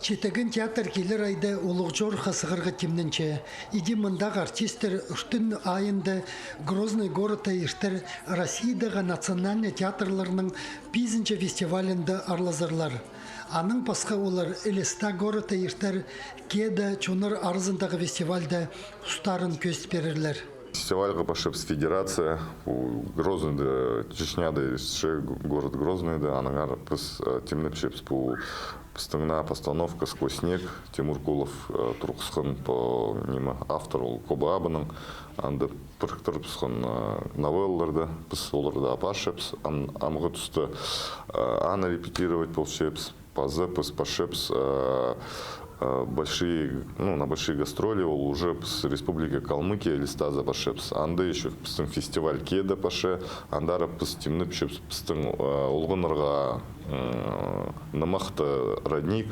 Четеген театр келер айды улуғжор қасығырғы темнінче. Иди мындақ артистер үштін айында Грозный город айыштыр Россиядағы национальный театрларының 5-ші фестивалінде арлазырлар. Аның пасқа олар Элиста город айыштыр Кеда чоныр арызындағы фестивальда ұстарын көз берерлер. Фестиваль Пашепс Федерация, Грозный, Чечня, да, город Грозный, да, анагар, темный пшепс по постановная постановка «Сквозь снег», Тимур Кулов, Турксхан по ним автору Коба Абаның, анда пырықтырыпсхан новелларды, оларда Пашепс, амғы түсті ана репетировать полшепс, пазы, Пашепс, на большие гастроли уже с Республики Калмыкия или Стаза Пашепс. Анда еще фестиваль Кеда Паше, андара темный пшепс, улғынырға намақты родник.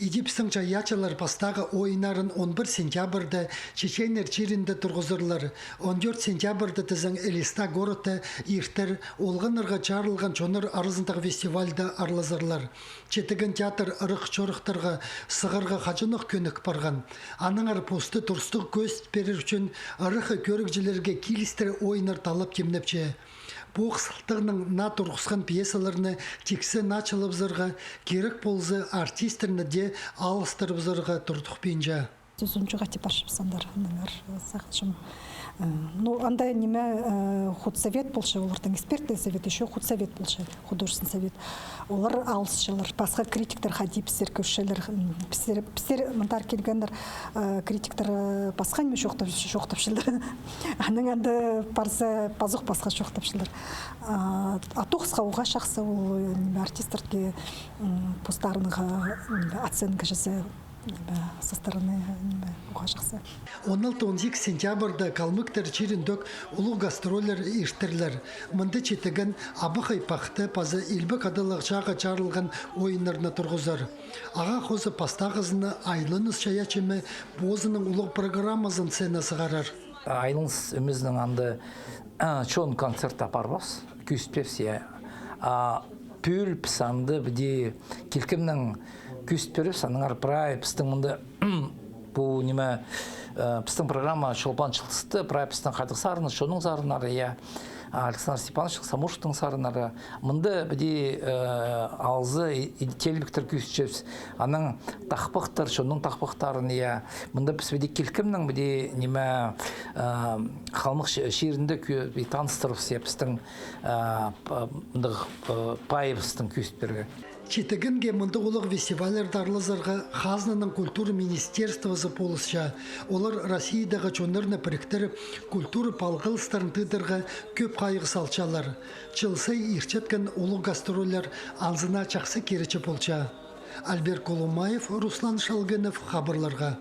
Идипстің жаячалар бастағы ойнарын 11 сентябрда Чеченер черінде тұрғызырлар. 14 сентябрда тізің Элиста города ертір олғынырға чарылған чоныр арызындағы фестивальда арлазырлар. Четігін театр ұрық-чорықтарға сығырға қажынық көнік барған. Аның арпосты тұрстық көз берер үшін ұрықы көрікжілерге келістері ойнар талып темнепче. Бұл қысылтығының на тұрғысқан пьесаларыны тексі началып зырға, керек болзы артистеріні де алыстырып зырға тұрдық бейінжа. Сөзінчіға тепаршып сандар, сақытшым. Анда неме худсовет болшы, олардың экспертный совет, еще худсовет болшы, художественный совет. Олар алысшылар, басқа критиктер хадипсер, көшшілер, пістер мұнтар келгендер критиктер басқа неме шоқтапшылар. Аның әнді пазық басқа шоқтапшылар. Атоқысқа оға шақсы ол артистерге постарыныға оценка жазы. Со стороны угажықсы. 16-12 сентябрда Калмыктар черіндік ұлы гастролер ештірлер. Мұнды четігін абық айпақты пазы елбі қадылық жағы чарылған ойынларына тұрғызар. Аға қозы пастағызыны айлыныз шаячымы бозының ұлық программазын сені сығарар. Айлыныз өміздің анды чон концерт апар бас, күспепсия. Пүл пісанды біде келкімнің күст беріп, саның арпырай, пістің мұнды бұл неме пістің программа шолпан шылтысты, прай пістің қадық сарыны, шоның сарынары, Александр Степанович Самушевтың сарынары. Мұнды біде алзы телбіктір күст жепс, аның тақпықтыр, шоның тақпықтарын, мұнды піс біде келкімнің біде неме қалмық шерінде таныстырып пістің пайы пістің күст бергі. Четігінге мұнды олық фестивалерді арлазарға Қазнаның культура министерствосы полысша. Олар Россиядағы чонырны біріктіріп, культура палғылыстарын тыдырға көп қайғы салчалар. Чылсай ирчеткен олық гастроллер анзына чақсы керечі болча. Альберт Колумаев, Руслан Шалгенов хабарларға.